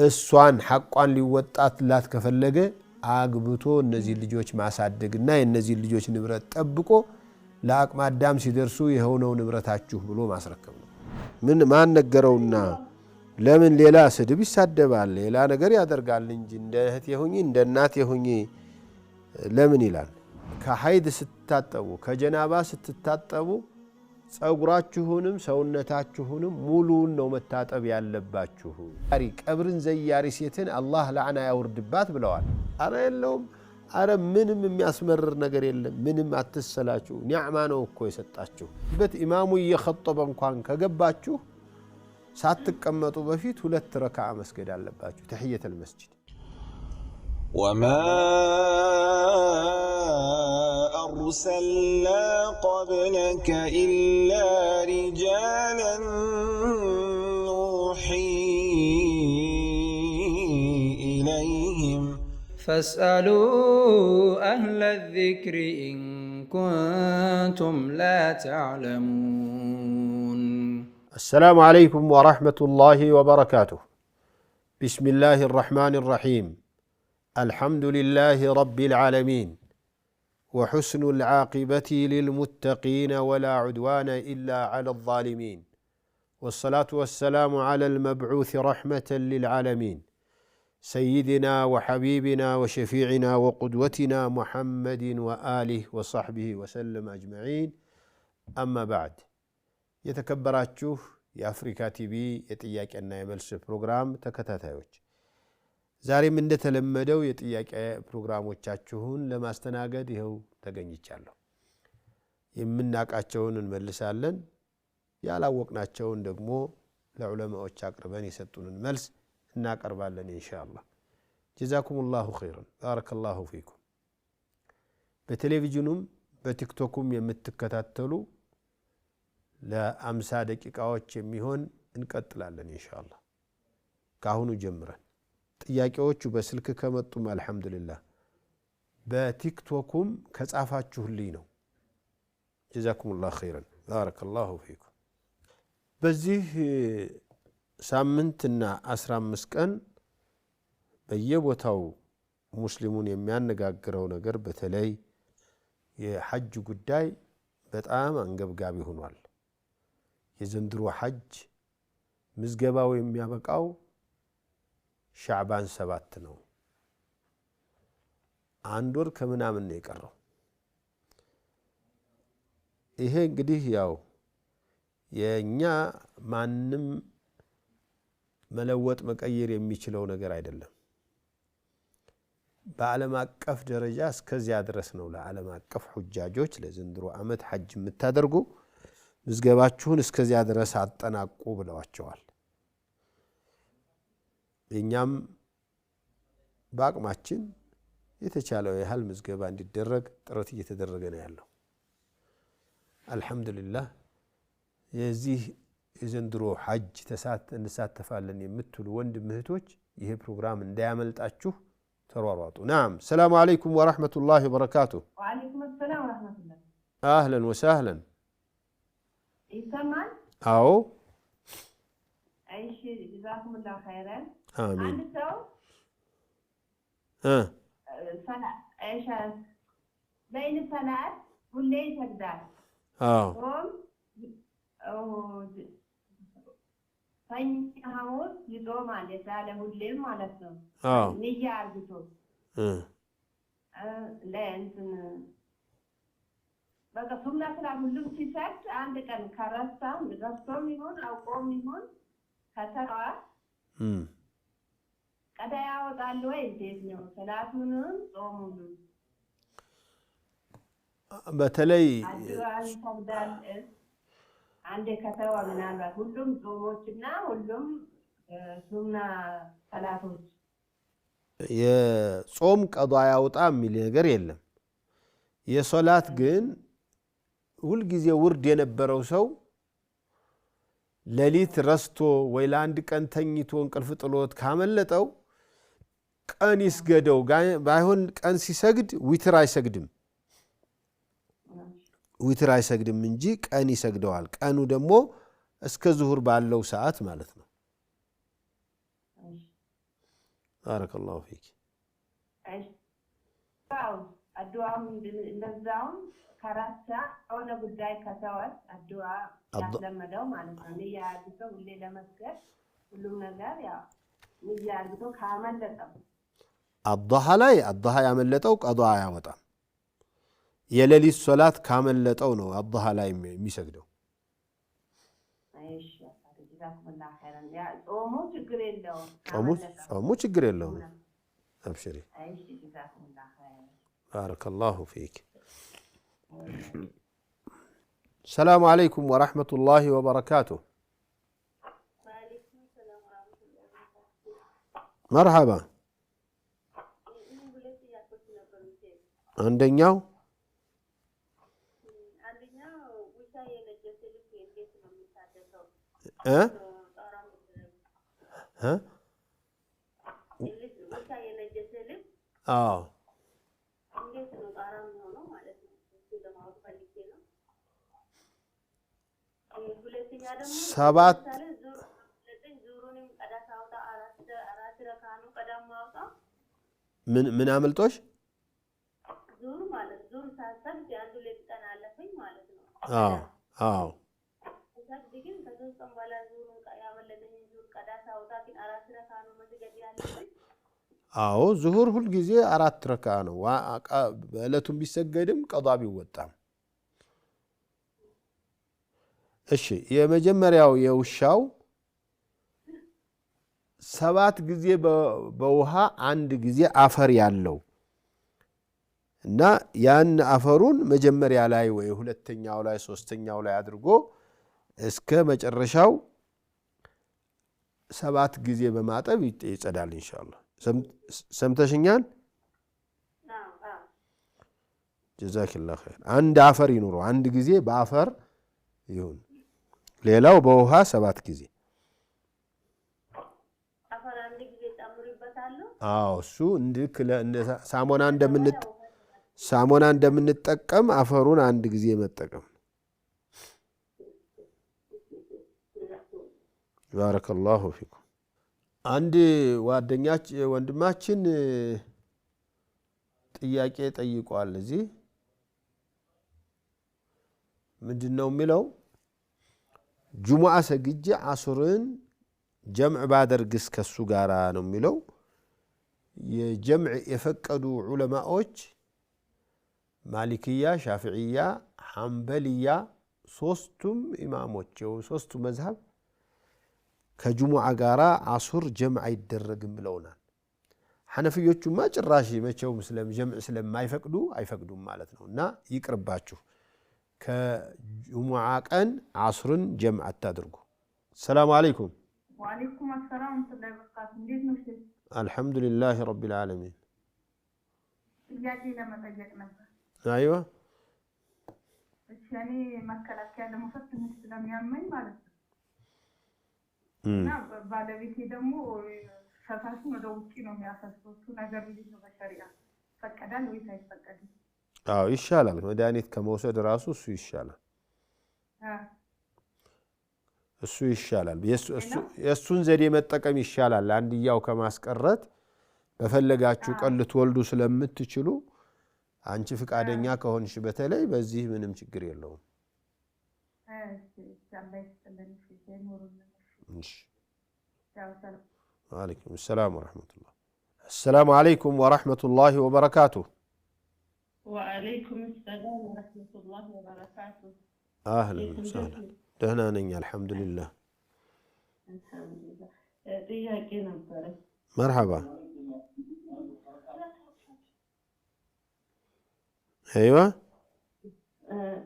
እሷን ሐቋን ሊወጣትላት ከፈለገ አግብቶ እነዚህ ልጆች ማሳደግና የነዚህ ልጆች ንብረት ጠብቆ ለአቅመ አዳም ሲደርሱ የሆነው ንብረታችሁ ብሎ ማስረከብ ነው። ምን ማን ነገረውና ለምን ሌላ ስድብ ይሳደባል ሌላ ነገር ያደርጋል እንጂ እንደ እህት ይሁኝ እንደ እናት ይሁኝ ለምን ይላል? ከሐይድ ስትታጠቡ ከጀናባ ስትታጠቡ ጸጉራችሁንም ሰውነታችሁንም ሙሉውን ነው መታጠብ ያለባችሁ። ቀብርን ዘያሪ ሴትን አላህ ለዓና ያወርድባት ብለዋል። አረ የለውም አረ ምንም የሚያስመርር ነገር የለም። ምንም አትሰላችሁ። ኒዕማ ነው እኮ የሰጣችሁ። በት ኢማሙ እየኸጠበ እንኳን ከገባችሁ ሳትቀመጡ በፊት 2 ረካዓ መስገድ አለባችሁ ተህየተል መስጂድ። وما أرسلنا قبلك إلا رجالا نوحي إليهم فاسألوا أهل الذكر إن كنتم لا تعلمون. السلام عليكم ورحمة الله وبركاته. بسم الله الرحمن الرحيم. الحمد لله رب العالمين وحسن العاقبة للمتقين ولا عدوان إلا على الظالمين والصلاة والسلام على المبعوث رحمة للعالمين سيدنا وحبيبنا وشفيعنا وقدوتنا محمد وآله وصحبه وسلم أجمعين. أما بعد يتكبراتشوه يا أفريكا تي في يتياك أن يملس بروغرام تكتاتايوش ዛሬም እንደተለመደው የጥያቄ ፕሮግራሞቻችሁን ለማስተናገድ ይኸው ተገኝቻለሁ። የምናቃቸውን እንመልሳለን ያላወቅናቸውን ደግሞ ለዑለማዎች አቅርበን የሰጡንን መልስ እናቀርባለን ኢንሻአላህ። ጀዛኩሙላሁ ኸይራን ባረከላሁ ፊኩም። በቴሌቪዥኑም በቲክቶኩም የምትከታተሉ ለ50 ደቂቃዎች የሚሆን እንቀጥላለን ኢንሻአላህ ካሁኑ ጀምረን። ጥያቄዎቹ በስልክ ከመጡም አልহামዱሊላህ በቲክቶኩም ከጻፋችሁልኝ ነው። ጀዛኩሙላሁ ኸይራን ባረከላሁ ፊኩም። በዚህ ሳምንትና 15 ቀን በየቦታው ሙስሊሙን የሚያነጋግረው ነገር በተለይ የሐጅ ጉዳይ በጣም አንገብጋቢ ሆኗል። የዘንድሮ ሐጅ ምዝገባው የሚያበቃው ሻዕባን 7 ነው። አንድ ወር ከምናምን ነው የቀረው። ይሄ እንግዲህ ያው የኛ ማንም መለወጥ መቀየር የሚችለው ነገር አይደለም። በዓለም አቀፍ ደረጃ እስከዚያ ድረስ ነው ለዓለም አቀፍ ሁጃጆች ለዘንድሮ ዓመት ሐጅ የምታደርጉ ምዝገባችሁን እስከዚያ ድረስ አጠናቁ ብለዋቸዋል። እኛም በአቅማችን የተቻለው ያህል ምዝገባ እንዲደረግ ጥረት እየተደረገ ነው ያለው። አልহামዱሊላህ የዚህ የዘንድሮ ሐጅ እንሳተፋለን የምትሉ ወንድም እህቶች ይሄ ፕሮግራም እንዳያመልጣችሁ ተሯሯጡ። ናም ሰላም አለይኩም ወራህመቱላሂ ወበረካቱሁ። ወአለይኩም ሰላም ወራህመቱላህ። አህለን ወሰህለን። ይሰማል? አዎ። እሺ ጀዛኩሙላሁ ኸይራን። አሚን። አንድ ሰው ሰላት ሁሌ ይሰግዳል። ሰኞ ሐሙስ ይጾማል የቻለ ሁሌም ማለት ነው። ንያ አርግቶ ለእንትን በቃ ሱና ሰላት ሁሉም ሲሰግድ አንድ ቀን ከረሳም ረስቶም ይሁን አውቆም ይሁን ከተራ ቀዳ ያወጣል ወይ እንዴት ነው ሰላቱንም ጾሙንም? በተለይ አንድ ከተዋ ምናልባት ሁሉም ጾሞችና ሁሉም ሱና ሰላቶች የጾም ቀዷ ያወጣ የሚል ነገር የለም። የሶላት ግን ሁሉ ጊዜ ውርድ የነበረው ሰው ሌሊት ረስቶ ወይ ለአንድ ቀን ተኝቶ እንቅልፍ ጥሎት ካመለጠው ቀን ይስገደው። ባይሆን ቀን ሲሰግድ ዊትር አይሰግድም እንጂ ቀን ይሰግደዋል። ቀኑ ደግሞ እስከ ዙሁር ባለው ሰዓት ማለት ነው። بارك الله فيك الدعاء እንደዛው ከራሳ አሁን ጉዳይ ከተዋት الدعاء ያለመደው ማለት ነው ያያግተው ሁሌ ለመስገድ ሁሉም ነገር ያ ያያግተው ካመለጠው الضحى ላይ الضحى ያመለጠው ቀዷ ያወጣም የሌሊት ሶላት ካመለጠው ነው الضحى ላይ የሚሰግደው እሺ ጀዛኩሙላህ ኸይራን ያ ጾሙ ችግር የለውም ጾሙ ችግር የለውም ابشري እሺ ጀዛኩሙላህ ኸይራን بارك الله فيك السلام عليكم ورحمة الله وبركاته وعليكم السلام ورحمة الله وبركاته مرحبا عندنا ውሻ የነጀሰ ልጅ እንዴት ነው የሚታደሰው ውሻ የነጀሰ ልጅ እንዴት ነው ጣራ የሚሆነው ማለት ነው እሱ ለማወቅ ፈልጌ ነው ሁለተኛ ደግሞ ሰባት ዙሩንም ቀዳ ሳውጣ አራት ረካኑ ቀዳም ማውጣ ምን አመልጦሽ ዙር ማለት ዙር ሳሰብ ያንዱ ለቀን አለፈኝ ማለት ነው አዎ ግን ከሶስት ቀን በኋላ ዙሩን ያመለጠኝ ዙር ቀዳ ሳውጣ ግን አራት ረካኑ መስገድ ያለብኝ አዎ ዙሁር ሁሉ ጊዜ አራት ረካ ነው በእለቱም ቢሰገድም ቀዷ ቢወጣም እሺ የመጀመሪያው የውሻው 7 ጊዜ በውሃ አንድ ጊዜ አፈር ያለው እና ያን አፈሩን መጀመሪያ ላይ ወይ ሁለተኛው ላይ ሶስተኛው ላይ አድርጎ እስከ መጨረሻው 7 ጊዜ በማጠብ ይጸዳል ኢንሻአላህ ሰምተሽኛል ጀዛከላሁ ኸይር አንድ አፈር ይኑረው አንድ ጊዜ በአፈር ይሁን ሌላው በውሃ 7 ጊዜ አፈር አንድ ጊዜ ጨምሪበታለሁ እሱ እንደ ሳሙና እንደምንጠቀም አፈሩን አንድ ጊዜ መጠቀም ባረከላሁ ፊኩም አንድ ወንድማችን ጥያቄ ጠይቋል እዚህ ምንድነው የሚለው ጁሙዓ ሰግጄ አሱርን ጀምዕ ባደርግስ ከሱ ጋራ ነው የሚለው የጀምዕ የፈቀዱ ዑለማዎች ማሊክያ ሻፊዕያ ሐንበልያ ሶስቱም ኢማሞች ሶስቱ መዝሐብ ከጁሙዓ ጋራ አሱር ጀምዕ አይደረግም ብለውናል ሐነፊዮቹማ ጭራሽ መቼው ጀምዕ ስለማይፈቅዱ አይፈቅዱም ማለት ነውና ይቅርባችሁ ከጁሙዓ ቀን አሱርን ጀምዕ አታድርጉ ሰላም አለይኩም ወአለይኩም ሰላም ወራህመቱላሂ ወበረካቱ እንዴት ነሽ አልহামዱሊላህ ረቢል ዓለሚን ጥያቄ ለመጠየቅ ነበር አይዋ እሺ እኔ መከላከያ ለመውሰድ ትንሽ ስለሚያመኝ ማለት ነው እና ባለቤቴ ደግሞ ፈሳሹን ወደ ውጪ ነው የሚያፈሰው እሱ ነገር እንዴት ነው በሸሪዓ ፈቀዳል ወይስ አይፈቀድም ይሻላል መድኃኒት ከመውሰድ ራሱ እሱ ይሻላል የሱን ዘዴ መጠቀም ይሻላል አንድያው ከማስቀረት በፈለጋችሁ ቀን ልትወልዱ ስለምትችሉ አንቺ ፍቃደኛ ከሆንሽ በተለይ በዚህ ምንም ችግር የለውም وعليكم السلام ورحمة الله السلام عليكم ورحمة الله وبركاته وعليكم السلام ورحمة الله وبركاته أهلا وسهلا دهنا نيا الحمد لله ጥያቄ ነበረ مرحبا ايوه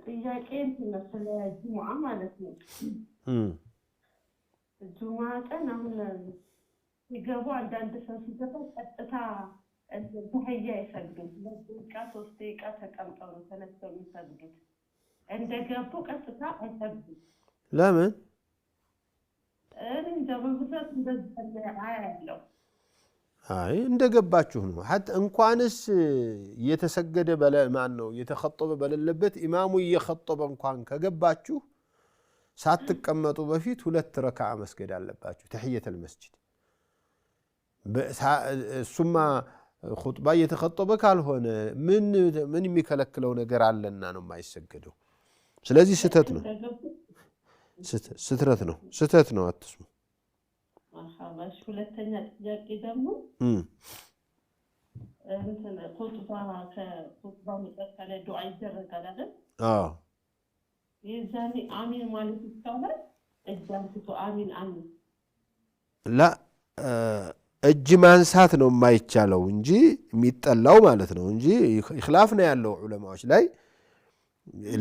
ጥያቄ ስለ ጁሙዓ ማለት ነው ጁሙዓ ቀን አሁን ሲገቡ አንዳንድ ሰው ሲገባ ቀጥታ ተህያ ይሰግዱት ለደቂቃ 3 ደቂቃ ተቀምጠው ነው ተነስተው የሚሰግዱት እንደገቡ ቀጥታ አይሰግዱም ለምን እንደበብሰት እንደዚህ አያለው እንደገባችሁ ነው ሐታ እንኳንስ የተሰገደ በለማን ነው የተخطበ በለለበት ኢማሙ እየخطበ እንኳን ከገባችሁ ሳትቀመጡ በፊት 2 ረካዓ መስገድ አለባችሁ ተህየተል መስጂድ እሱማ ኹጥባ እየተኸጠበ ካልሆነ ምን የሚከለክለው ነገር አለና ነው የማይሰገደው? ስለዚህ ስህተት ነው አትስሙ። ማሻአላህ። ሁለተኛ ጥያቄ ደግሞ ከኹጥባ መጨረሻ ላይ ዱዓ ይደረጋል አይደል? አዎ። የዛኔ አሚን ማለት ይቻላል? እጅ አንስቶ አሚን ላ እጅ ማንሳት ነው የማይቻለው እንጂ የሚጠላው ማለት ነው እንጂ ኢኽላፍ ነው ያለው ዑለማዎች ላይ።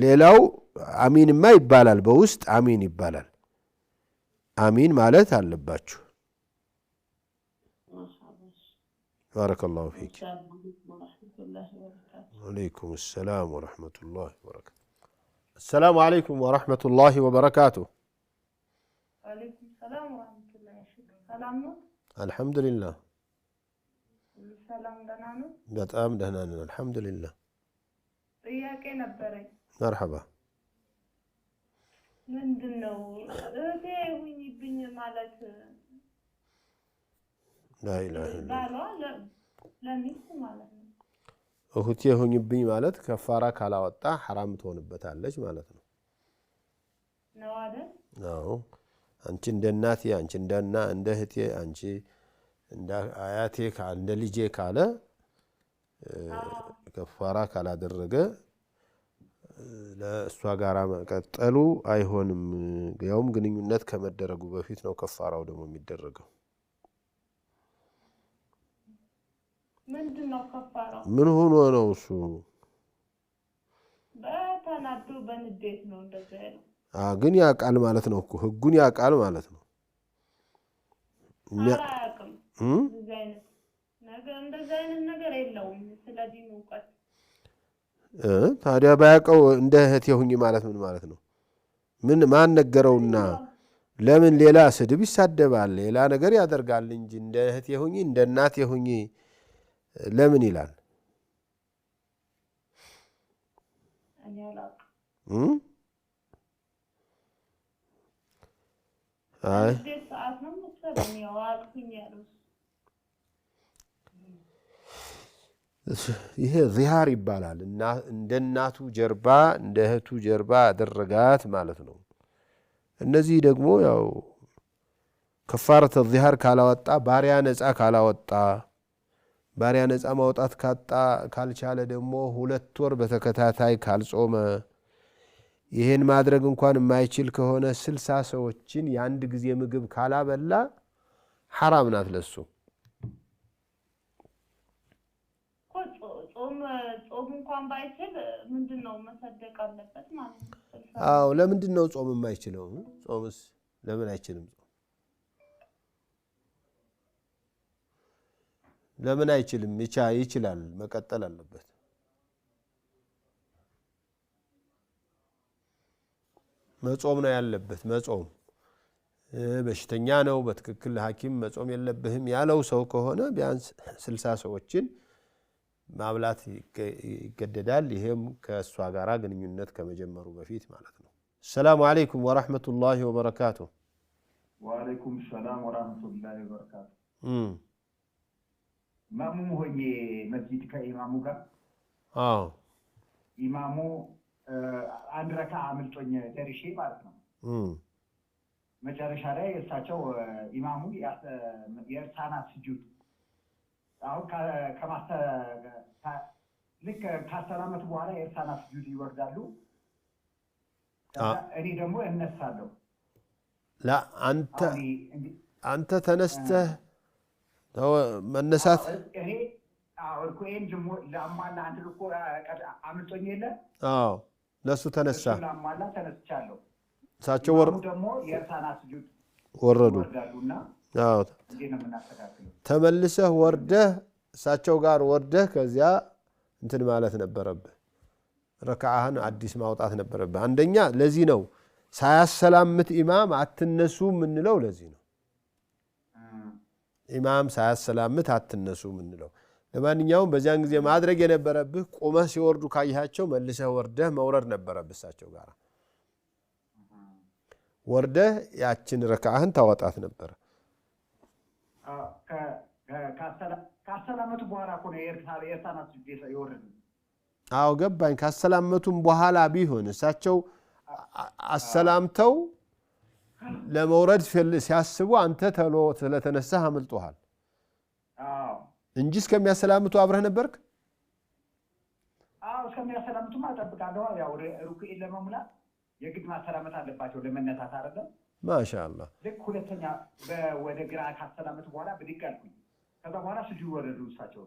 ሌላው አሚንማ ይባላል፣ በውስጥ አሚን ይባላል። አሚን ማለት አለባችሁ። ባረከላሁ ፊክ። ወአለይኩም ሰላም ወረሕመቱላሂ ወበረካቱ። አሰላሙ አለይኩም ወረሕመቱላሂ ወበረካቱ። ወአለይኩም ሰላም ወራህመቱላሂ ወበረካቱ። ሰላም ነው? አልሐምዱሊላህ። ሰላም ደህና ነው? በጣም ደህና ነን አልሐምዱሊላህ። ጥያቄ ነበረኝ። መርሐባ። ምንድነው እህቴ ሁኚብኝ ማለት? ላኢላሃ ኢለላህ። ለሚስት ማለት ነው። እህቴ ሁኚብኝ ማለት ከፋራ ካላወጣ ሐራም ትሆንበታለች ማለት ነው። ነው አይደል? አዎ። አንቺ እንደ እናቴ፣ አንቺ እንደ እህቴ፣ አንቺ እንደ አያቴ፣ እንደ ልጄ ካለ ከፋራ ካላደረገ ለእሷ ጋር መቀጠሉ አይሆንም። ያውም ግንኙነት ከመደረጉ በፊት ነው ከፋራው ደግሞ የሚደረገው። ምንድነው ከፋራው? ምን ሆኖ ነው እሱ? በተናዶ በንዴት ነው እንደዛ ያለው። ግን ያውቃል ማለት ነው እኮ ህጉን ያውቃል ማለት ነው። አያውቅም። እንደዚህ አይነት ነገር የለውም። ስለዚህ እውቀት ታዲያ ባያውቀው እንደ እህቴ ሁኚ ማለት ምን ማለት ነው? ማን ነገረውና? ለምን ሌላ ስድብ ይሳደባል፣ ሌላ ነገር ያደርጋል እንጂ እንደ እህቴ ሁኚ እንደ እናቴ ሁኚ ለምን ይላል? እኔ አላውቅም። አይ ሰዓት ነው መሰለኝ ያዋልኩኝ ያለው። ይሄ ዚሃር ይባላል። እንደ እናቱ ጀርባ እንደ እህቱ ጀርባ አደረጋት ማለት ነው። እነዚህ ደግሞ ያው ከፋረተ ዚሃር ካላወጣ፣ ባሪያ ነፃ ካላወጣ፣ ባሪያ ነፃ ማውጣት ካልቻለ ደግሞ 2 ወር በተከታታይ ካልጾመ፣ ይሄን ማድረግ እንኳን የማይችል ከሆነ 60 ሰዎችን የአንድ ጊዜ ምግብ ካላበላ ሐራም ናት ለሱ። ጾም እንኳን ባይችል ምንድነው መሰደቅ አለበት ማለት ነው? አዎ። ለምንድነው ጾም የማይችለው? ጾምስ ለምን አይችልም? ለምን አይችልም? ይችላል፣ መቀጠል አለበት። መጾም ነው ያለበት። መጾም በሽተኛ ነው በትክክል ሐኪም መጾም የለብህም ያለው ሰው ከሆነ ቢያንስ 60 ሰዎችን ማብላት ይገደዳል። ይሄም ከእሷ ጋር ግንኙነት ከመጀመሩ በፊት ማለት ነው። ሰላሙ አለይኩም ወራህመቱላሂ ወበረካቱ። ወአለይኩም ሰላም ወራህመቱላሂ ወበረካቱ። ማሙም ሆኜ መስጂድ ከኢማሙ ጋር ኢማሙ አንድ ረካ አምልጦኝ ደርሼ ማለት ነው። መጨረሻ ላይ እሳቸው ኢማሙ የእርሳና ስጁድ አሁን ልክ ካሰላመቱ በኋላ የእርሳና ስጁድ ይወርዳሉ። እኔ ደግሞ እነሳለሁ። አንተ ተነስተህ መነሳት እኔ እርኩኤን ጅሞ ለአሟላ አንድ ልኮ አምልጦኝ የለ ለሱ ተነሳ። ለአሟላ ተነስቻለሁ። እሳቸው ደግሞ የእርሳና ስጁድ ወረዱ። ይወርዳሉና እንዴት ነው የምናስተካክለው? ተመልሰህ ወርደህ እሳቸው ጋር ወርደህ ከዚያ እንትን ማለት ነበረብህ። ረካዓህን አዲስ ማውጣት ነበረብህ። አንደኛ ለዚህ ነው ሳያሰላምት ኢማም አትነሱ የምንለው። ለዚህ ነው ኢማም ሳያሰላምት አትነሱ የምንለው። ለማንኛውም በዚያን ጊዜ ማድረግ የነበረብህ ቆመህ ሲወርዱ ካያቸው መልሰህ ወርደህ መውረድ ነበረብህ። እሳቸው ጋር ወርደህ ያችን ረካዓህን ታወጣት ነበር። ካሰላመቱ በኋላ እኮ ነው የኤርትራን የወረዱ። አዎ ገባኝ። ካሰላመቱም በኋላ ቢሆን እሳቸው አሰላምተው ለመውረድ ሲያስቡ አንተ ተሎ ስለተነሳህ አምልጦሃል እንጂ እስከሚያሰላምቱ አብረህ ነበርክ? አዎ እስከሚያሰላምቱማ እጠብቃለሁ። ያው ሩኩዕ ለመሙላት የግድ ማሰላመት አለባቸው ለመነሳት አይደለም። ማሻአላህ። ልክ ሁለተኛ ወደ ግራ ካሰላመቱ በኋላ ብድግ አልኩኝ። ከዛ በኋላ ስጁድ ወረዱ እሳቸው።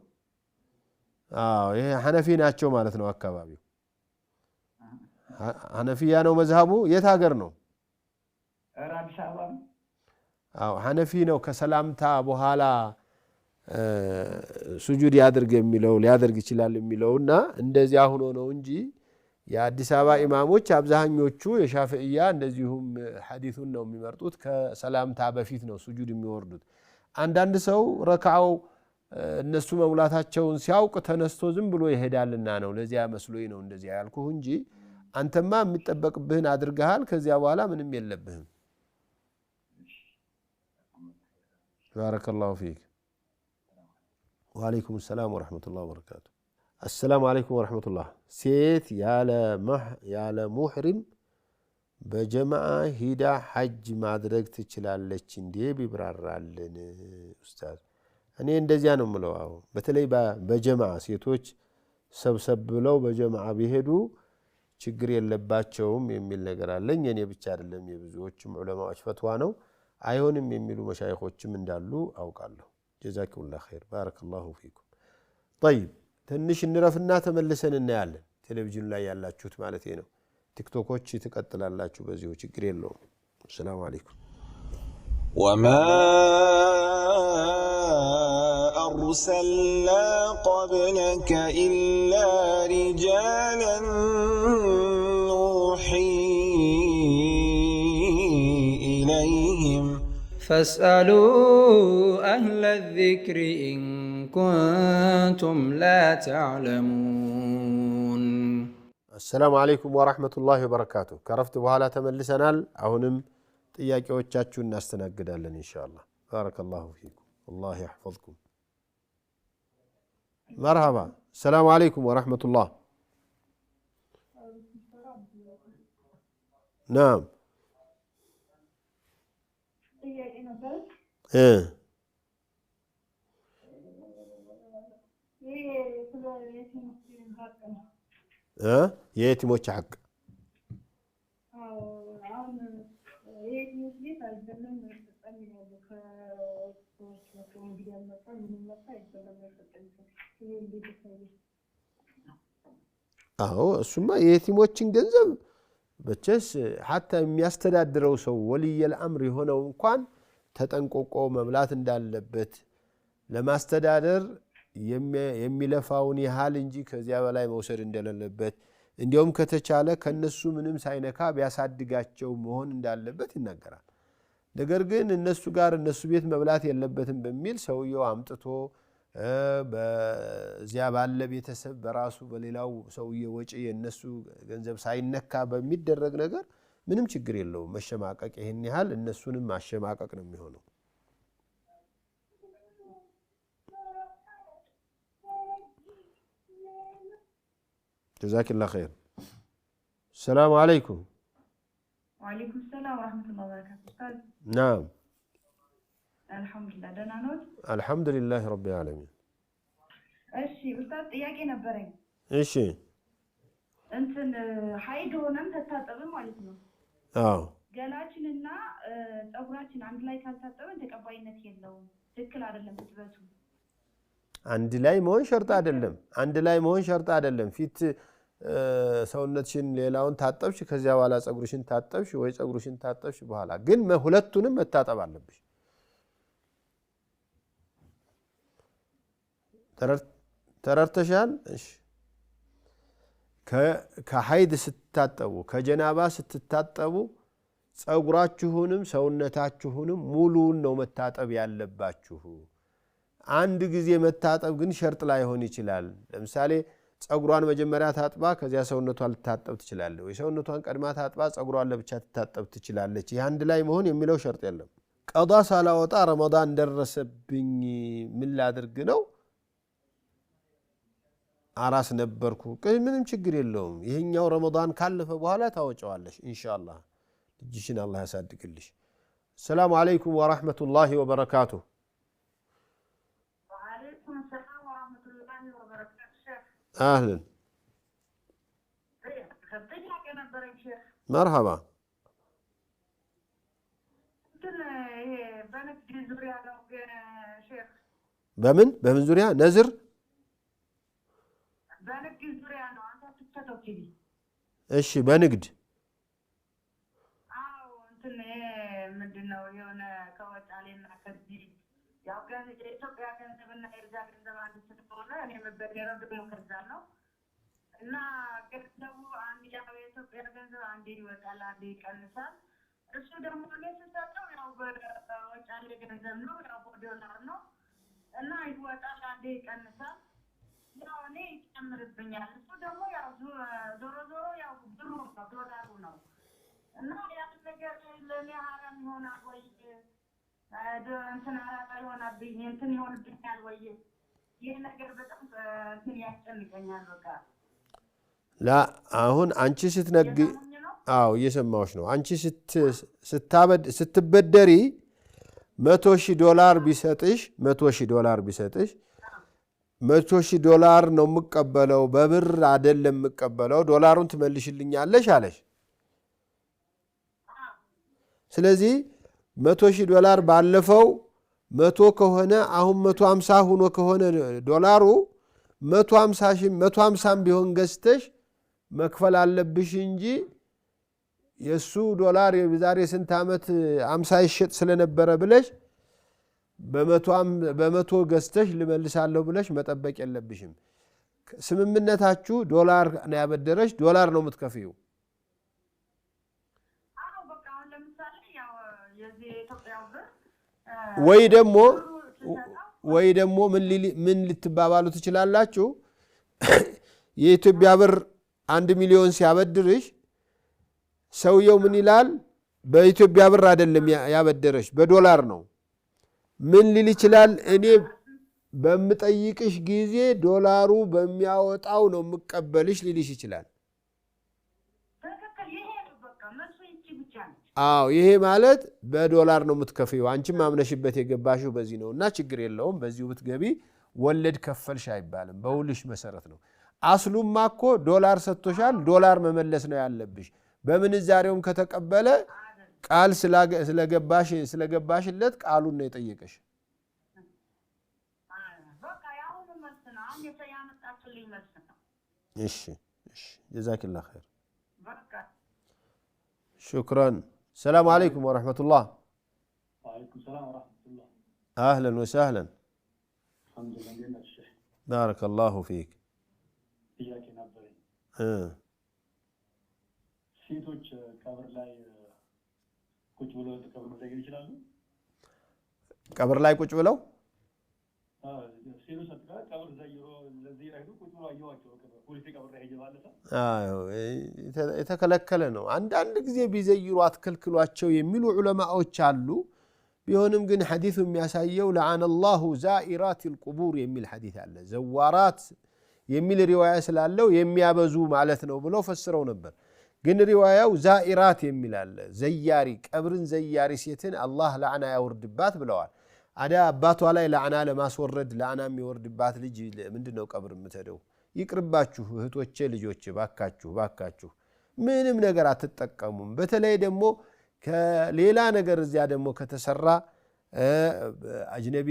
አዎ ይሄ ሐነፊ ናቸው ማለት ነው። አካባቢው ሐነፊያ ነው መዝሃቡ። የት ሀገር ነው? አዲስ አበባ ነው። አዎ ሐነፊ ነው። ከሰላምታ በኋላ ሱጁድ ያድርግ የሚለው ሊያደርግ ይችላል የሚለውና እንደዚያ ሆኖ ነው እንጂ የአዲስ አበባ ኢማሞች አብዛኞቹ የሻፊዒያ እንደዚሁም ሐዲሱን ነው የሚመርጡት። ከሰላምታ በፊት ነው ሱጁድ የሚወርዱት። አንዳንድ ሰው ረካዓው እነሱ መሙላታቸውን ሲያውቅ ተነስቶ ዝም ብሎ ይሄዳልና ነው። ለዚያ መስሎኝ ነው እንደዚያ ያልኩህ እንጂ አንተማ የሚጠበቅብህን አድርገሃል። ከዚያ በኋላ ምንም የለብህም። ባረከላሁ ፊክ። ወአለይኩም ሰላም ወረሕመቱላህ ወበረካቱ። አሰላሙ አለይኩም ወረሕመቱላህ። ሴት ያለ ሙሕሪም በጀማዓ ሂዳ ሐጅ ማድረግ ትችላለች እንዴ? ቢብራራልን ኡስታዝ። እኔ እንደዚያ ነው የምለው። አዎ በተለይ በጀማዓ ሴቶች ሰብሰብ ብለው በጀማዓ ቢሄዱ ችግር የለባቸውም የሚል ነገር አለኝ። እኔ ብቻ አይደለም የብዙዎችም ዑለማዎች ፈትዋ ነው። አይሆንም የሚሉ መሻይኾችም እንዳሉ አውቃለሁ። ጀዛኩሙላህ ኸይር ባረከላሁ ፊኩም። ጠይብ ትንሽ እንረፍና ተመልሰን እናያለን። ቴሌቪዥኑ ላይ ያላችሁት ማለት ነው። ቲክቶኮች ትቀጥላላችሁ በዚሁ ችግር የለውም። ሰላም አለይኩም። وما أرسلنا قبلك إلا رجالا نوحي إليهم فاسألوا أهل الذكر إن كنتم لا تعلمون. السلام عليكم ورحمة الله وبركاته. كرفت بحالة تملسنال أهنم ጥያቄዎቻችሁን እናስተናግዳለን ኢንሻአላህ። ባረከላሁ ፊኩም والله يحفظكم. مرحبا. السلام عليكم ورحمة الله. نعم. የየቲሞች ሐቅ አዎ እሱማ የየቲሞችን ገንዘብ በቸስ ሐታ የሚያስተዳድረው ሰው ወልየል አምር የሆነው እንኳን ተጠንቆቆ መብላት እንዳለበት ለማስተዳደር የሚለፋውን ያህል እንጂ ከዚያ በላይ መውሰድ እንደሌለበት እንዲያውም ከተቻለ ከነሱ ምንም ሳይነካ ቢያሳድጋቸው መሆን እንዳለበት ይናገራል። ነገር ግን እነሱ ጋር እነሱ ቤት መብላት የለበትም በሚል ሰውየው አምጥቶ በዚያ ባለ ቤተሰብ በራሱ በሌላው ሰውየ ወጪ የነሱ ገንዘብ ሳይነካ በሚደረግ ነገር ምንም ችግር የለውም። መሸማቀቅ ይሄን ያህል እነሱንም ማሸማቀቅ ነው የሚሆነው። ጀዛከላሁ ኸይር። ሰላም አለይኩም። ወአለይኩም ሰላም ወራህመቱላሂ ወበረካቱሁ። ናም አልሐምዱሊላህ ደህና ነው? አልሐምዱሊላህ ረቢል ዓለሚን። እሺ ኡስታዝ ጥያቄ ነበረኝ። እሺ እንትን ሀይድ ሆነን ተታጠብን ማለት ነው። አዎ ገላችንና ፀጉራችን አንድ ላይ ካልታጠበን ተቀባይነት የለውም። ትክክል አይደለም ትበቱ። አንድ ላይ መሆን ሸርጥ አይደለም። አንድ ላይ መሆን ሸርጥ አይደለም። ፊት ሰውነትሽን ሌላውን ታጠብሽ፣ ከዚያ በኋላ ፀጉርሽን ታጠብሽ ወይ ፀጉርሽን ታጠብሽ በኋላ ግን ሁለቱንም መታጠብ አለብሽ። ተረድተሻል? እሺ ከሀይድ ስትታጠቡ ከጀናባ ስትታጠቡ ፀጉራችሁንም ሰውነታችሁንም ሙሉውን ነው መታጠብ ያለባችሁ። አንድ ጊዜ መታጠብ ግን ሸርጥ ላይሆን ይችላል። ለምሳሌ ፀጉሯን መጀመሪያ ታጥባ ከዚያ ሰውነቷን ልታጠብ ትችላለች ወይ ሰውነቷን ቀድማ ታጥባ ፀጉሯን ለብቻ ትታጠብ ትችላለች። ይህ አንድ ላይ መሆን የሚለው ሸርጥ የለም። ቀዷ ሳላወጣ ረመዳን ደረሰብኝ ምን ላድርግ ነው? አራስ ነበርኩ። ምንም ችግር የለውም። ይሄኛው ረመዳን ካለፈ በኋላ ታወጫዋለሽ ኢንሻአላህ። ልጅሽን አላህ ያሳድግልሽ። ሰላም አለይኩም ወራህመቱላሂ ወበረካቱሁ። ወአለይኩም ሰላም ወራህመቱላሂ ወበረካቱሁ። አህለን ጥያቄ ነበረኝ ሼህ። መርሐባ። በንግድ ዙሪያ ነው ሼህ። በምን ዙሪያ ነዝር? በንግድ ዙሪያ ነው። አንተ ትተተውኪ። እሺ በንግድ ምንድነው የሆነ ከወጣሌና ከዚህ ያው የኢትዮጵያ ገንዘብና የዛ ገንዘብ አንድ ስለሆነ እኔ መበደረው ደግሞ ከዛ ነው እና ገንዘቡ አንድ ያው የኢትዮጵያ ገንዘብ አንዴ ይወጣል፣ አንዴ ይቀንሳል። እሱ ደግሞ እኔ ስሰጠው ያው በወጣሌ ገንዘብ ነው፣ ያው በዶላር ነው እና ይወጣል፣ አንዴ ይቀንሳል። ያው እኔ ይጨምርብኛል። እሱ ደግሞ ያው ዞሮ ያው ብሩ ነው፣ ዶላሩ ነው እና ያን ነገር ለኔ ሐራም ይሆናል ወይ እንትን አራጣ ይሆናብኝ እንትን ይሆንብኛል ወይ? ይሄ ነገር በጣም እንትን ያስጨንቀኛል። በቃ ላ አሁን አንቺ ስትነግ አዎ እየሰማሁሽ ነው። አንቺ ስትበደሪ $100,000 ቢሰጥሽ $100,000 ነው የምቀበለው፣ በብር አይደለም የምቀበለው፣ ዶላሩን ትመልሽልኛለሽ አለሽ። ስለዚህ $100,000 ባለፈው 100 ከሆነ አሁን 150 ሆኖ ከሆነ ዶላሩ 150 ቢሆን ገዝተሽ መክፈል አለብሽ እንጂ የሱ ዶላር የዛሬ ስንት ዓመት 50 ይሸጥ ስለነበረ ብለሽ በ100 ገዝተሽ ልመልሳለሁ ብለሽ መጠበቅ የለብሽም። ስምምነታችሁ ዶላር ነው ያበደረሽ፣ ዶላር ነው የምትከፍዩ። ወይ ደግሞ ምን ልትባባሉ ትችላላችሁ? የኢትዮጵያ ብር 1 ሚሊዮን ሲያበድርሽ ሰውየው ምን ይላል? በኢትዮጵያ ብር አይደለም ያበደረሽ በዶላር ነው። ምን ሊል ይችላል? እኔ በምጠይቅሽ ጊዜ ዶላሩ በሚያወጣው ነው የምቀበልሽ ሊልሽ ይችላል። አዎ ይሄ ማለት በዶላር ነው የምትከፍዩ። አንቺም አምነሽበት የገባሽው በዚህ ነው እና ችግር የለውም። በዚሁ ብትገቢ ወለድ ከፈልሽ አይባልም። በውልሽ መሰረት ነው። አስሉማ እኮ ዶላር ሰጥቶሻል፣ ዶላር መመለስ ነው ያለብሽ። በምንዛሬውም ከተቀበለ ቃል ስለገባሽለት ቃሉን ነው የጠየቀሽ። እሺ ጀዛኪላህ ኸይር። ሹክራን። ሰላም አለይኩም ወረሕመቱላህ። አህለን ወሰህለን። ባረከላሁ ፊክ። ሴቶች ቀብር ላይ ቁጭ ብለው ቀብር መዘገብ ይችላሉ? ቀብር ላይ ቁጭ ብለው ሴቶች ቀብር ዘይሮ ለዚህ ላይ ቁጭ ብለው አየዋቸው። ፖሊስ ቀብር ላይ ሄጀባለ የተከለከለ ነው። አንዳንድ ጊዜ ቢዘይሩ አትከልክሏቸው የሚሉ ዑለማዎች አሉ። ቢሆንም ግን ሐዲሱ የሚያሳየው ለዓነ አላሁ ዛኢራት ልቁቡር የሚል ሐዲስ አለ። ዘዋራት የሚል ሪዋያ ስላለው የሚያበዙ ማለት ነው ብለው ፈስረው ነበር። ግን ሪዋያው ዛኢራት የሚል አለ። ዘያሪ ቀብርን ዘያሪ ሴትን አላህ ላዕና ያወርድባት ብለዋል። አዳ አባቷ ላይ ላዕና ለማስወረድ ላዕና የሚወርድባት ልጅ ምንድነው ቀብር የምትሄደው? ይቅርባችሁ እህቶቼ፣ ልጆቼ፣ ባካችሁ ምንም ነገር አትጠቀሙም። በተለይ ደግሞ ከሌላ ነገር እዚያ ደግሞ ከተሰራ አጅነቢ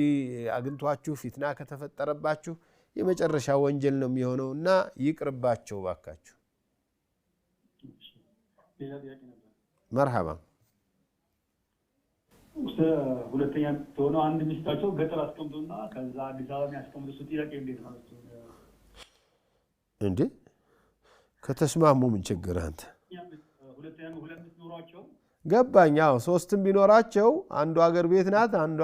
አግኝቷችሁ ፊትና ከተፈጠረባችሁ የመጨረሻ ወንጀል ነው የሚሆነውና ይቅርባቸው ባካችሁ። መርሐባ። ሁለተኛ ተሆነ አንድ ሚስታቸው ገጠር አስቀምጡና ከዛ አዲስ አበባ የሚያስቀምጡ ጥያቄ እንዴት ነው እንዴ? ከተስማሙ ምን ችግር አንተ? ሁለተኛ ሁለት ሚስት ኖሯቸው ገባኝ። አዎ ሶስትም ቢኖራቸው አንዷ አገር ቤት ናት፣ አንዷ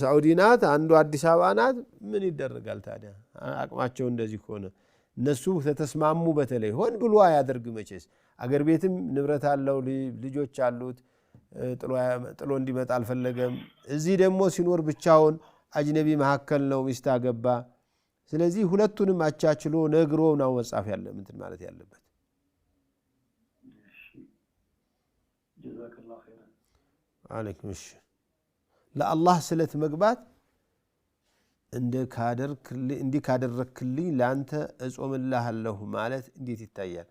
ሳዑዲ ናት፣ አንዷ አዲስ አበባ ናት። ምን ይደረጋል ታዲያ? አቅማቸው እንደዚህ ከሆነ እነሱ ተተስማሙ። በተለይ ሆን ብሎ አያደርግ መቼስ አገር ቤትም ንብረት አለው፣ ልጆች አሉት፣ ጥሎ እንዲመጣ አልፈለገም እዚህ ደግሞ ሲኖር ብቻውን አጅነቢ መሐከል ነው ሚስት አገባ ስለዚህ ሁለቱንም አቻችሎ ነግሮ ነው መጻፍ ያለ እንትን ማለት ያለበት ጀዛከላሁ ኸይራን አለይኩም ለአላህ ስለት መግባት እንዲ ካደረክልኝ ላንተ እጾምልሃለሁ ማለት እንዴት ይታያል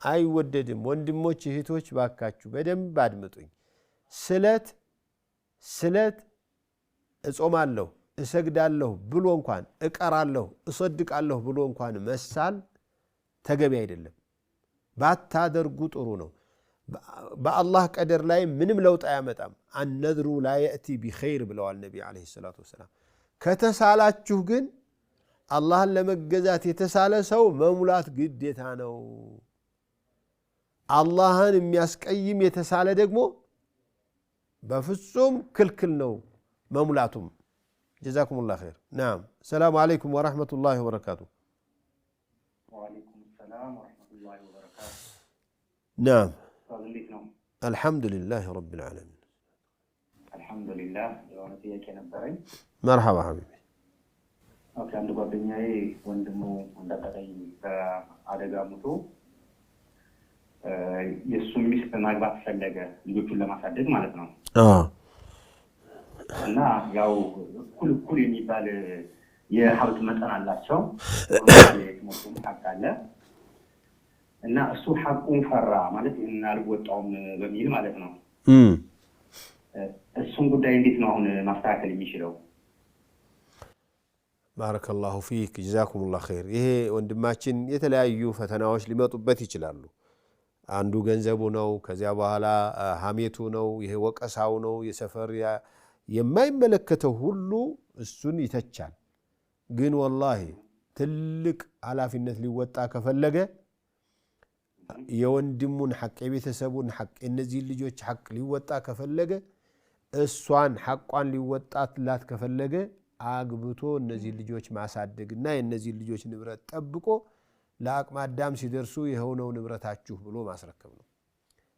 አይወደድም ወንድሞች እህቶች ባካችሁ በደንብ አድምጡኝ ስለት እጾማለሁ እሰግዳለሁ ብሎ እንኳን እቀራለሁ እሰድቃለሁ ብሎ እንኳን መሳል ተገቢ አይደለም ባታደርጉ ጥሩ ነው በአላህ ቀደር ላይ ምንም ለውጥ አያመጣም النذر لا يأتي بخير ብለዋል ነብዩ አለይሂ ሰላቱ ወሰለም ከተሳላችሁ ግን አላህን ለመገዛት የተሳለ ሰው መሙላት ግዴታ ነው አላህን የሚያስቀይም የተሳለ ደግሞ በፍጹም ክልክል ነው መሙላቱም جزاكم الله خير نعم السلام عليكم ورحمة الله وبركاته وعليكم السلام ورحمة الله وبركاته نعم ነው الحمد لله رب العالمين الحمد لله የሆነ ጥያቄ ነበረኝ مرحبا حبيبي ኦኬ አንድ ጓደኛዬ ወንድሙ እንደተጠይ በአደጋ ሞቶ የሱ ሚስት ማግባት ፈለገ ልጆቹን ለማሳደግ ማለት ነው እና ያው ኩል የሚባል የሀብት መጠን አላቸው የሞቱም ታቃለ እና እሱ ሐቁን ፈራ ማለት እና አልወጣውም በሚል ማለት ነው እሱን ጉዳይ እንዴት ነው አሁን ማስተካከል የሚችለው بارك الله فيك جزاكم الله خير ይሄ ወንድማችን የተለያዩ ፈተናዎች ሊመጡበት ይችላሉ አንዱ ገንዘቡ ነው ከዚያ በኋላ ሐሜቱ ነው ይሄ ወቀሳው ነው የሰፈር የማይመለከተው ሁሉ እሱን ይተቻል ግን والله ትልቅ ኃላፊነት ሊወጣ ከፈለገ የወንድሙን ሐቅ የቤተሰቡን ሐቅ እነዚህ ልጆች ሐቅ ሊወጣ ከፈለገ እሷን ሐቋን ሊወጣላት ከፈለገ አግብቶ እነዚህ ልጆች ማሳደግና የነዚህ ልጆች ንብረት ጠብቆ ለአቅመ አዳም ሲደርሱ የሆነው ንብረታችሁ ብሎ ማስረከብ ነው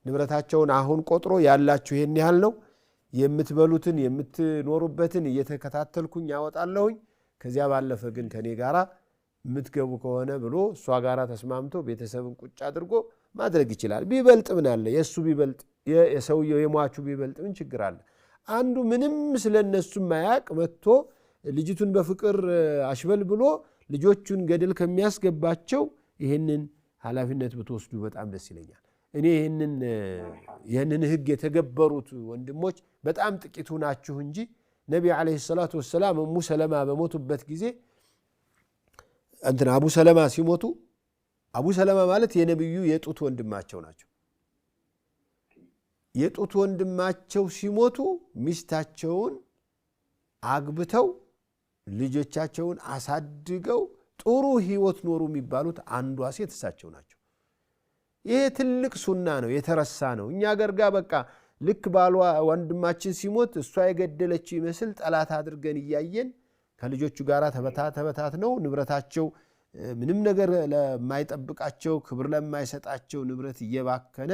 ንብረታቸውን አሁን ቆጥሮ ያላችሁ ይሄን ያህል ነው የምትበሉትን የምትኖሩበትን እየተከታተልኩኝ ያወጣለሁኝ ከዚያ ባለፈ ግን ከኔ ጋራ ምትገቡ ከሆነ ብሎ እሷ ጋራ ተስማምቶ ቤተሰብን ቁጭ አድርጎ ማድረግ ይችላል ቢበልጥ ምን አለ የሱ ቢበልጥ የሰውየው የሟቹ ቢበልጥ ምን ችግር አለ አንዱ ምንም ስለነሱ ማያቅ መጥቶ ልጅቱን በፍቅር አሽበል ብሎ ልጆቹን ገደል ከሚያስገባቸው ይሄንን ኃላፊነት ብትወስዱ በጣም ደስ ይለኛል እኔ ይሄንን ህግ የተገበሩት ወንድሞች በጣም ጥቂቱ ናችሁ እንጂ ነብዩ አለይሂ ሰላቱ ወሰለም ኡሙ ሰለማ በሞቱበት ጊዜ አቡ ሰለማ ሲሞቱ አቡ ሰለማ ማለት የነብዩ የጡት ወንድማቸው ናቸው የጡት ወንድማቸው ሲሞቱ ሚስታቸውን አግብተው ልጆቻቸውን አሳድገው ጥሩ ህይወት ኖሩ የሚባሉት አንዷ ሴት እሳቸው ናቸው ይሄ ትልቅ ሱና ነው የተረሳ ነው እኛ ገርጋ በቃ ልክ ባሏ ወንድማችን ሲሞት እሷ የገደለችው ይመስል ጠላት አድርገን እያየን ከልጆቹ ጋራ ተበታት ነው ንብረታቸው ምንም ነገር ለማይጠብቃቸው ክብር ለማይሰጣቸው ንብረት እየባከነ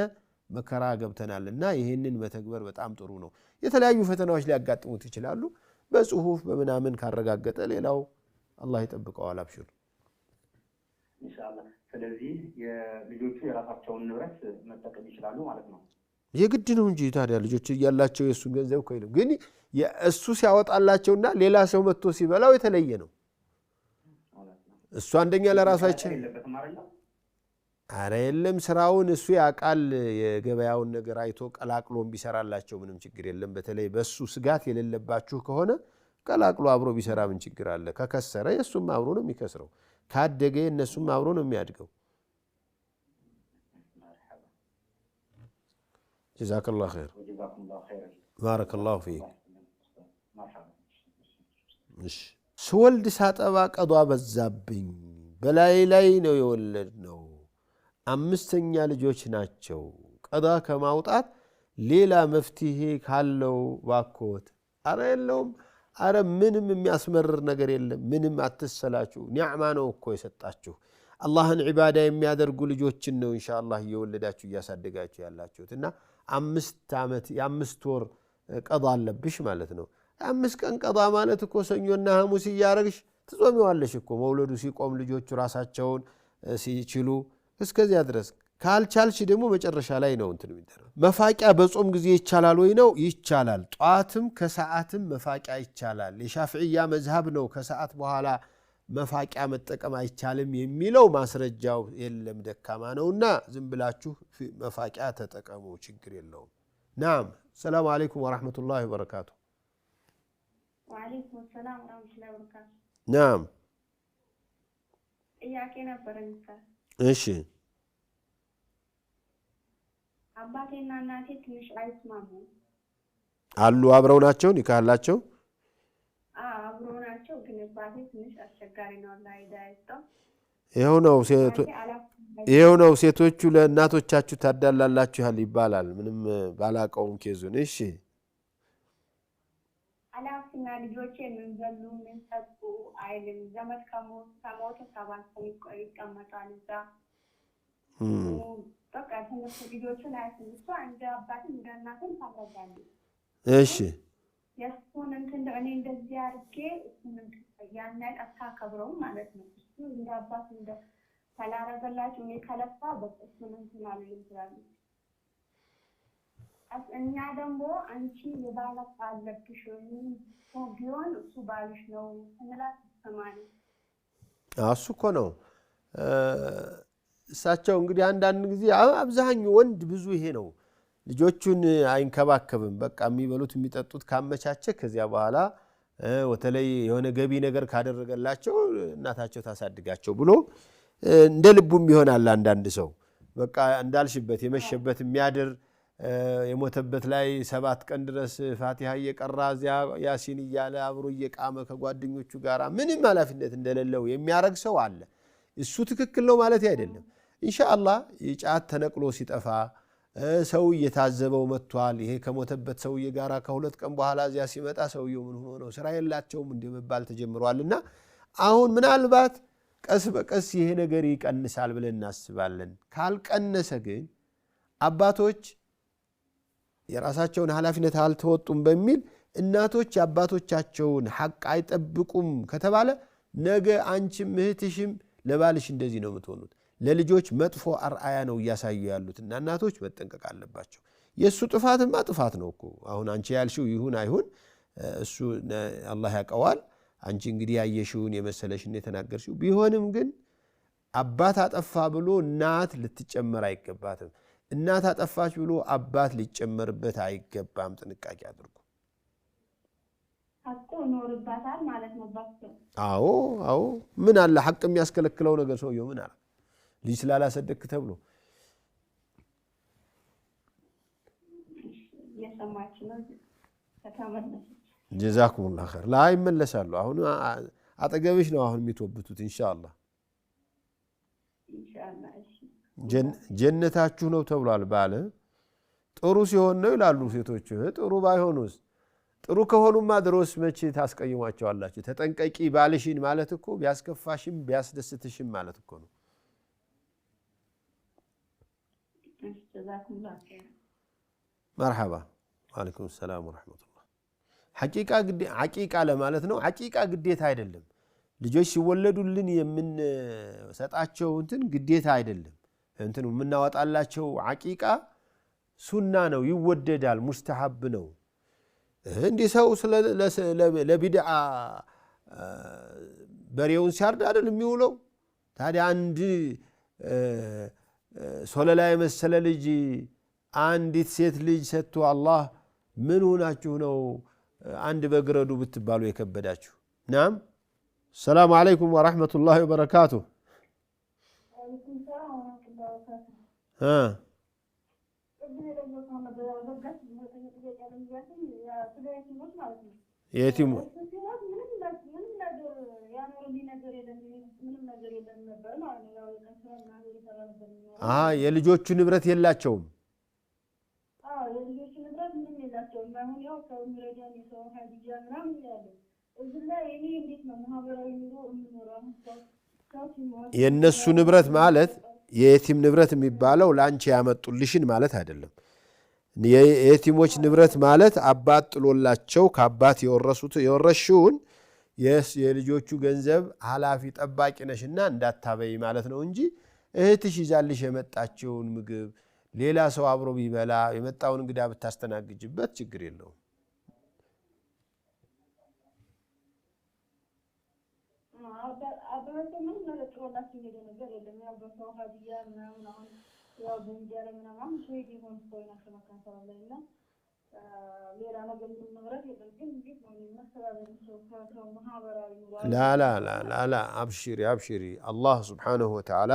መከራ ገብተናልና ይሄንን መተግበር በጣም ጥሩ ነው የተለያዩ ፈተናዎች ሊያጋጥሙት ይችላሉ በጽሁፍ በመናምን ካረጋገጠ ሌላው አላህ ይጠብቀዋል አብሽሩ ኢንሻአላህ ስለዚህ የልጆቹ የራሳቸውን ንብረት መጠቀም ይችላሉ ማለት ነው የግድ ነው እንጂ ታዲያ ልጆች ያላቸው የሱ ገንዘብ ኮይሉ ግን የእሱ ሲያወጣላቸውና ሌላ ሰው መጥቶ ሲበላው የተለየ ነው እሱ አንደኛ ለራሱ አይችልም አረ የለም ስራውን እሱ ያቃል የገበያውን ነገር አይቶ ቀላቅሎም ቢሰራላቸው ምንም ችግር የለም በተለይ በሱ ስጋት የሌለባችሁ ከሆነ ቀላቅሎ አብሮ ቢሰራ ምን ችግር አለ ከከሰረ የሱም አብሮ ነው የሚከስረው ካደገ እነሱም አብሮ ነው የሚያድገው جزاك الله خير وجزاكم الله خيرا بارك الله فيك سولد ሳጠባ ቀዷ በዛብኝ በላይ ላይ ነው የወለድነው አምስተኛ ልጆች ናቸው ቀዷ ከማውጣት ሌላ መፍትሄ ካለው ባኮት አረ የለውም አረ ምንም የሚያስመርር ነገር የለም ምንም አትሰላችሁ ኒዕማ ነው እኮ የሰጣችሁ አላህን ዒባዳ የሚያደርጉ ልጆችን ነው ኢንሻአላህ እየወለዳችሁ እያሳደጋችሁ ያላችሁትና 5 ዓመት የ5 ወር ቀዳ አለብሽ ማለት ነው። 5 ቀን ቀዳ ማለት እኮ ሰኞና ሐሙስ እያረግሽ ትጾሚዋለሽ እኮ መውለዱ ሲቆም ልጆቹ ራሳቸውን ሲችሉ እስከዚያ ድረስ። ካልቻልሽ ደግሞ መጨረሻ ላይ ነው እንትን የሚደረግ። መፋቂያ በጾም ጊዜ ይቻላል ወይ ነው? ይቻላል። ጧትም ከሰዓትም መፋቂያ ይቻላል። የሻፍዕያ መዝሃብ ነው ከሰዓት በኋላ መፋቂያ መጠቀም አይቻልም የሚለው ማስረጃው የለም ደካማ ነውና ዝም ብላችሁ መፋቂያ ተጠቀሙ፣ ችግር የለውም። ናም። ሰላም አለይኩም ወራህመቱላሂ ወበረካቱ። ወአለይኩም ሰላም ወራህመቱላሂ ወበረካቱ። ናም። ጥያቄ ነበረኝ። እሺ። አባቴና እናቴ ትንሽ አይስማሙ አሉ። አብረው ናቸው? ኒካህ አላቸው? አብረው ናቸው፣ ግን አባቴ ትንሽ አስቸጋሪ ነው። ላይ ዳይጣው ይሄው ነው ሴቶቹ ለእናቶቻችሁ ታዳላላችሁ ይባላል። ምንም ባላቀውም ኬዙን። እሺ። አላፍና ልጆቼ ምን በሉ ምን ጠጡ አይልም። ዘመድ ከሞተ 7 ቀን ይቀመጣል እዛ። በቃ ትንሽ ልጆቹን አይስምሱ እንደ አባትም እንደ እናትም ታረጋለች። እሺ። የእሱን እንትን እኔ እንደዚህ አድርጌ እሱን ያን ያህል አታከብረውም ማለት ነው። እሱ እንደ አባት እንደ ካላረገላችሁ እኔ ከለፋ በቃ እሱን እንትን አልልም ትላለች። እኛ ደግሞ አንቺ የባለቅ አለብሽ ቢሆን እሱ ባልሽ ነው እንላት ተማሪ እሱ እኮ ነው። እሳቸው እንግዲህ አንዳንድ ጊዜ አብዛኛው ወንድ ብዙ ይሄ ነው። ልጆቹን አይንከባከብም። በቃ የሚበሉት የሚጠጡት ካመቻቸ ከዚያ በኋላ ወተለይ የሆነ ገቢ ነገር ካደረገላቸው እናታቸው ታሳድጋቸው ብሎ እንደ ልቡም ይሆናል። አንዳንድ ሰው በቃ እንዳልሽበት የመሸበት የሚያድር የሞተበት ላይ 7 ቀን ድረስ ፋቲሃ እየቀራ እዚያ ያሲን እያለ አብሮ እየቃመ ከጓደኞቹ ጋር ምንም ኃላፊነት እንደሌለው የሚያረግ ሰው አለ። እሱ ትክክል ነው ማለት አይደለም። ኢንሻአላህ ጫት ተነቅሎ ሲጠፋ ሰው እየታዘበው መጥቷል። ይሄ ከሞተበት ሰውዬ ጋራ ከ2 ቀን በኋላ እዚያ ሲመጣ ሰውየው ምን ሆኖ ነው ስራ የላቸውም እንደመባል ተጀምሯልና አሁን ምናልባት ቀስ በቀስ ይሄ ነገር ይቀንሳል ብለን እናስባለን። ካልቀነሰ ግን አባቶች የራሳቸውን ኃላፊነት አልተወጡም በሚል እናቶች የአባቶቻቸውን ሐቅ አይጠብቁም ከተባለ ነገ አንቺም እህትሽም ለባልሽ እንደዚህ ነው የምትሆኑት። ለልጆች መጥፎ አርአያ ነው እያሳዩ ያሉትና እናቶች መጠንቀቅ አለባቸው። የእሱ ጥፋትማ ጥፋት ነው እኮ። አሁን አንቺ ያልሽው ይሁን አይሁን እሱ አላህ ያውቀዋል። አንቺ እንግዲህ ያየሽውን የመሰለሽን የተናገርሽው ቢሆንም ግን አባት አጠፋ ብሎ እናት ልትጨመር አይገባትም። እናት አጠፋች ብሎ አባት ሊጨመርበት አይገባም። ጥንቃቄ አድርጉ። ሐቁ ኖርባታል ማለት ነው። አዎ ምን አለ ሐቅ የሚያስከለክለው ነገር ሰውየው ምን አለ? ልጅ ስላላሰደክ ተብሎ የሰማች ነው ተተመለሰች። ጀዛኩሙላህ ኸይር። ላይ ይመለሳሉ። አሁን አጠገብሽ ነው አሁን የሚተወብቱት ኢንሻአላህ። ጀነታችሁ ነው ተብሏል። ባለ ጥሩ ሲሆን ነው ይላሉ ሴቶች። ጥሩ ባይሆኑስ? ጥሩ ከሆኑማ ድሮስ መቼ ታስቀይሟቸዋላችሁ? ተጠንቀቂ ባልሽን ማለት እኮ ቢያስከፋሽም ቢያስደስትሽም ማለት እኮ ነው። መርሐባ ወአለይኩም ሰላም ወራህመቱላህ። ሐቂቃ ለማለት ነው። ሐቂቃ ግዴታ አይደለም። ልጆች ሲወለዱልን የምንሰጣቸው እንትን ግዴታ አይደለም። እንትን የምናወጣላቸው ሐቂቃ ሱና ነው፣ ይወደዳል፣ ሙስተሐብ ነው። እንዲህ ሰው ለቢድዓ በሬውን ሲያርድ አይደል የሚውለው? ታዲያ አንድ ሶለላ የመሰለ ልጅ አንዲት ሴት ልጅ ሰጥቶ አላህ ምን ሆናችሁ ነው አንድ በግረዱ ብትባሉ የከበዳችሁ? ናም። ሰላም አለይኩም ወራህመቱላሂ ወበረካቱ። የቲሙ የልጆቹ ንብረት የላቸውም። የእነሱ ንብረት ማለት የየቲም ንብረት የሚባለው ለአንቺ ያመጡልሽን ማለት አይደለም። የየቲሞች ንብረት ማለት አባት ጥሎላቸው ከአባት የወረሽውን የልጆቹ ገንዘብ ኃላፊ ጠባቂ ነሽና እንዳታበይ ማለት ነው እንጂ እህትሽ ይዛልሽ የመጣችውን ምግብ ሌላ ሰው አብሮ ቢበላ የመጣውን እንግዳ ብታስተናግጅበት ችግር የለውም። ላ አብሽሪ አላህ ስብሓንሁ ወተዓላ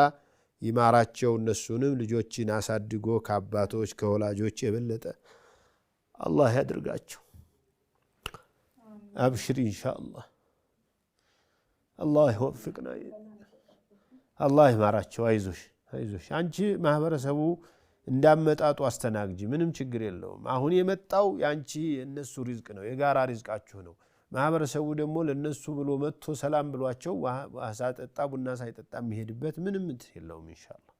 ይማራቸው እነሱንም ልጆችን አሳድጎ ከአባቶች ከወላጆች የበለጠ አላህ ያድርጋቸው። አብሽሪ ኢንሻአላህ አላህ ይወፍቅና አላህ ይማራቸው። አይዞሽ አንቺ ማህበረሰቡ እንዳመጣጡ አስተናግጂ፣ ምንም ችግር የለውም። አሁን የመጣው ያንቺ የነሱ ሪዝቅ ነው፣ የጋራ ሪዝቃችሁ ነው። ማህበረሰቡ ደግሞ ለነሱ ብሎ መጥቶ ሰላም ብሏቸው ሳይጠጣ ቡና ሳይጠጣ የሚሄድበት ምንም እንትን የለውም። ኢንሻአላህ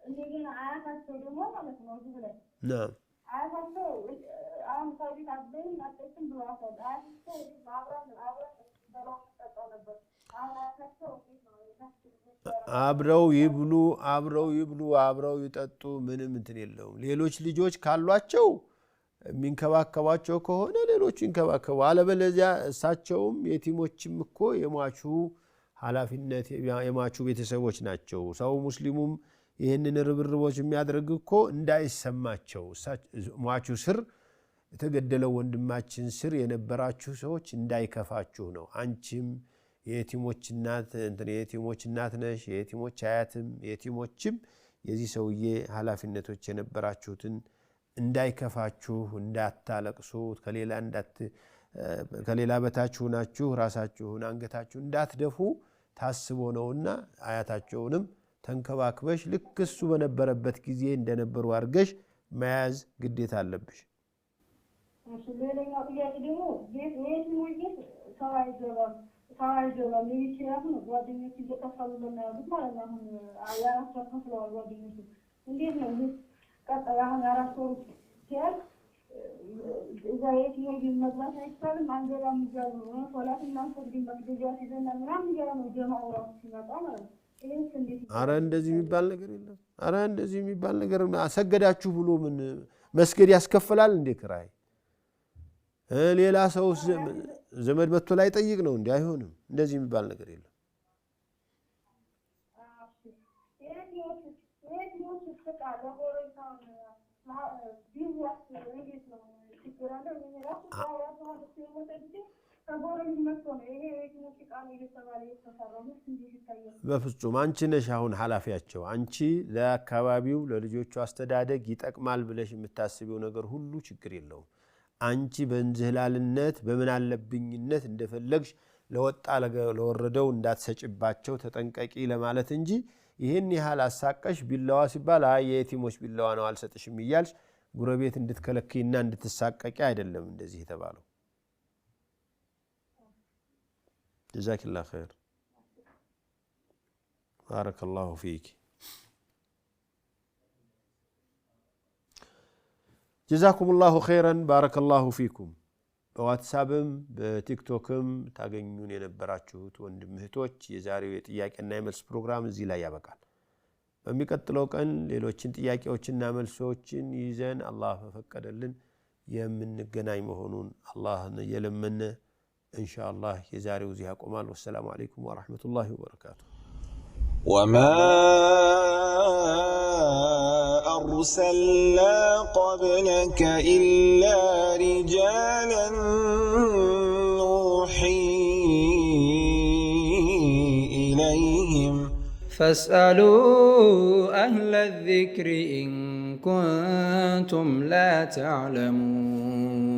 እንደገና አያታቸው ደግሞ ማለት ነው እዚህ ላይ አያታቸው አሁን ሳውዲት አብደን አጥተን ብሏታል። አያታቸው አብረው ይብሉ አብረው ይጠጡ፣ ምንም እንትን የለውም። ሌሎች ልጆች ካሏቸው የሚንከባከባቸው ከሆነ ሌሎቹ ይንከባከቡ። አለበለዚያ እሳቸውም የቲሞችም እኮ የሟቹ ኃላፊነት የሟቹ ቤተሰቦች ናቸው። ሰው ሙስሊሙም ይህንን ርብርቦች የሚያደርግ እኮ እንዳይሰማቸው ሟቹ ስር የተገደለው ወንድማችን ስር የነበራችሁ ሰዎች እንዳይከፋችሁ ነው። አንቺም የየቲሞች እናት ነሽ፣ የየቲሞች አያትም የየቲሞችም የዚህ ሰውዬ ኃላፊነቶች የነበራችሁትን እንዳይከፋችሁ፣ እንዳታለቅሱ፣ ከሌላ በታችሁ ናችሁ ራሳችሁን አንገታችሁ እንዳትደፉ ታስቦ ነውና አያታቸውንም ተንከባክበሽ ልክ እሱ በነበረበት ጊዜ እንደነበሩ አድርገሽ መያዝ ግዴታ አለብሽ። ሌላኛው ጥያቄ ደግሞ ሰው ሚሊሽያቱ ነው ጓደኞች እየጠፋሉ በናያሉት ማለት ነው። አሁን የአራት ወር ከፍለዋል ጓደኞቹ። እንዴት ነው ይህ ቀጣይ አሁን የአራት ወር ሲያልቅ እዛ የትኛው መግባት አይቻልም? አንገባም እያሉ ሶላት እናንሰግድም መግደጃ ሲዘናል ምናምን እያሉ ነው ጀማው ራሱ ሲመጣ ማለት ነው። አረ እንደዚህ የሚባል ነገር የለም። አረ እንደዚህ የሚባል ነገር አሰገዳችሁ ብሎ ምን መስገድ ያስከፍላል እንዴ? ክራይ ሌላ ሰው ዘመድ መጥቶ ላይ ጠይቅ ነው እንዴ? አይሆንም። እንደዚህ የሚባል ነገር የለም። በፍጹም አንቺ ነሽ አሁን ኃላፊያቸው። አንቺ ለአካባቢው ለልጆቹ አስተዳደግ ይጠቅማል ብለሽ የምታስቢው ነገር ሁሉ ችግር የለውም። አንቺ በእንዝህላልነት በምን አለብኝነት እንደፈለግሽ ለወጣ ለወረደው እንዳትሰጭባቸው ተጠንቀቂ ለማለት እንጂ ይህን ያህል አሳቀሽ ቢላዋ ሲባል የየቲሞች ቢላዋ ነው አልሰጥሽም እያልሽ ጉረቤት እንድትከለክይና እንድትሳቀቂ አይደለም እንደዚህ የተባለው። ጀዛኪላህ ኸይር ባረከላሁ ፊክ። ጀዛኩሙላሁ ኸይረን ባረከላሁ ፊኩም። በዋትሳፕም በቲክቶክም ታገኙን የነበራችሁት ወንድም እህቶች የዛሬው የጥያቄና የመልስ ፕሮግራም እዚህ ላይ ያበቃል። በሚቀጥለው ቀን ሌሎችን ጥያቄዎችና መልሶችን ይዘን አላህ በፈቀደልን የምንገናኝ መሆኑን አላህን እየለመነ ኢንሻአላህ የዛሬው እዚህ ያቆማል። ወሰላሙ አለይኩም ወራህመቱላሂ ወበረካቱ። وما أرسلنا قبلك إلا رجالا نوحي إليهم فاسألوا أهل الذكر إن كنتم لا تعلمون.